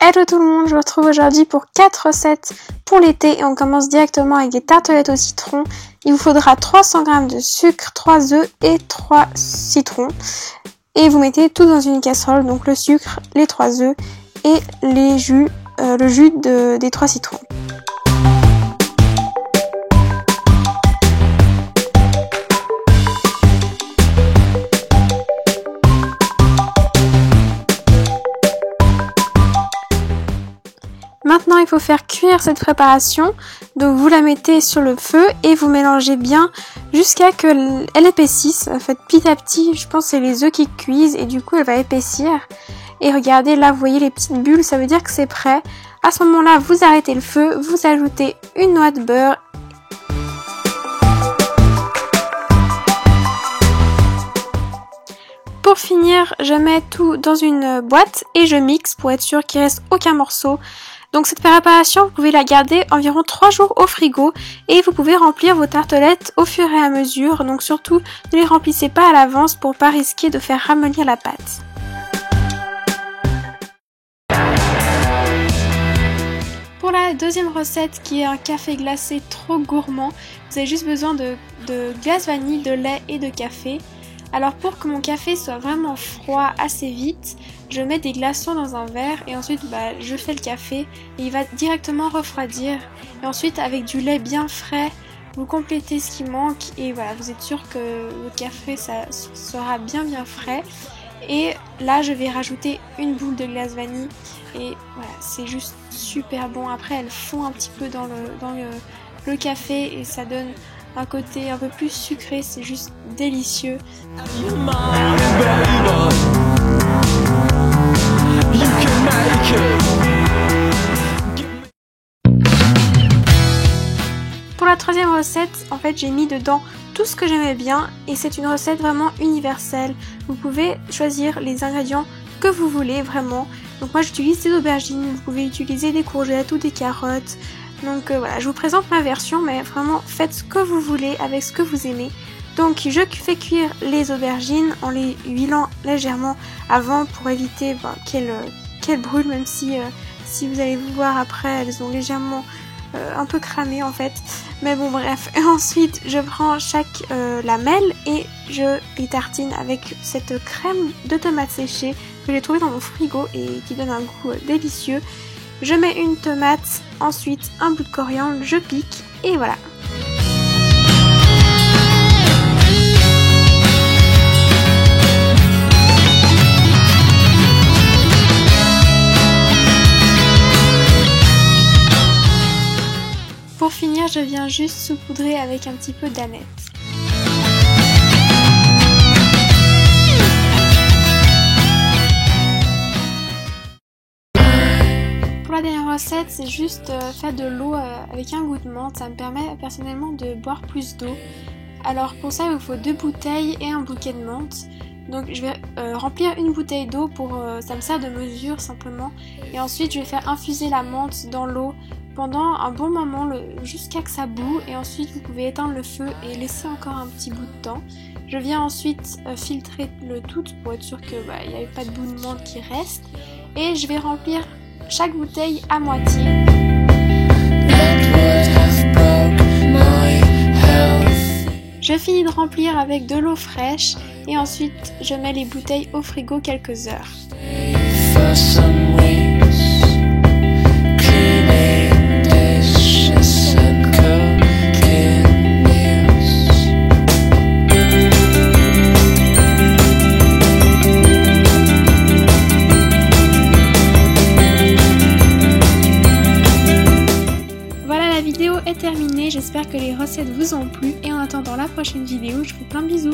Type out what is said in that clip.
Hello tout le monde, je vous retrouve aujourd'hui pour 4 recettes pour l'été et on commence directement avec des tartelettes au citron. Il vous faudra 300 g de sucre, 3 œufs et 3 citrons. Et vous mettez tout dans une casserole, donc le sucre, les 3 œufs et le jus des 3 citrons. Maintenant, il faut faire cuire cette préparation. Donc, vous la mettez sur le feu et vous mélangez bien jusqu'à ce qu'elle épaississe. En fait, petit à petit, je pense que c'est les œufs qui cuisent et du coup, elle va épaissir. Et regardez, là, vous voyez les petites bulles, ça veut dire que c'est prêt. À ce moment-là, vous arrêtez le feu, vous ajoutez une noix de beurre. Pour finir, je mets tout dans une boîte et je mixe pour être sûr qu'il reste aucun morceau. Donc cette préparation, vous pouvez la garder environ 3 jours au frigo et vous pouvez remplir vos tartelettes au fur et à mesure. Donc surtout, ne les remplissez pas à l'avance pour pas risquer de faire ramollir la pâte. Pour la deuxième recette qui est un café glacé trop gourmand, vous avez juste besoin de glace vanille, de lait et de café. Alors pour que mon café soit vraiment froid assez vite, je mets des glaçons dans un verre et ensuite je fais le café et il va directement refroidir. Et ensuite avec du lait bien frais, vous complétez ce qui manque et voilà, vous êtes sûr que votre café ça sera bien frais. Et là je vais rajouter une boule de glace vanille et voilà, c'est juste super bon. Après elle fond un petit peu dans le café et ça donne un côté un peu plus sucré, c'est juste délicieux. Pour la troisième recette, en fait j'ai mis dedans tout ce que j'aimais bien et c'est une recette vraiment universelle. Vous pouvez choisir les ingrédients que vous voulez vraiment. Donc moi j'utilise des aubergines, vous pouvez utiliser des courgettes ou des carottes. Donc voilà, je vous présente ma version, mais vraiment faites ce que vous voulez avec ce que vous aimez. Donc je fais cuire les aubergines en les huilant légèrement avant pour éviter qu'elles brûlent, même si vous allez vous voir après, elles ont légèrement un peu cramé en fait. Mais bon bref, et ensuite je prends chaque lamelle et je les tartine avec cette crème de tomates séchées que j'ai trouvée dans mon frigo et qui donne un goût délicieux. Je mets une tomate, ensuite un bout de coriandre, je pique et voilà. Pour finir, je viens juste saupoudrer avec un petit peu d'aneth. Pour la dernière recette, c'est juste faire de l'eau avec un goût de menthe. Ça me permet personnellement de boire plus d'eau. Alors pour ça, il vous faut 2 bouteilles et un bouquet de menthe. Donc je vais remplir une bouteille d'eau ça me sert de mesure simplement. Et ensuite, je vais faire infuser la menthe dans l'eau pendant un bon moment jusqu'à que ça bout. Et ensuite, vous pouvez éteindre le feu et laisser encore un petit bout de temps. Je viens ensuite filtrer le tout pour être sûr qu'il n'y avait pas de bout de menthe qui reste. Et je vais remplir chaque bouteille à moitié. Je finis de remplir avec de l'eau fraîche et ensuite je mets les bouteilles au frigo quelques heures. La vidéo est terminée, j'espère que les recettes vous ont plu et en attendant la prochaine vidéo, je vous fais plein de bisous.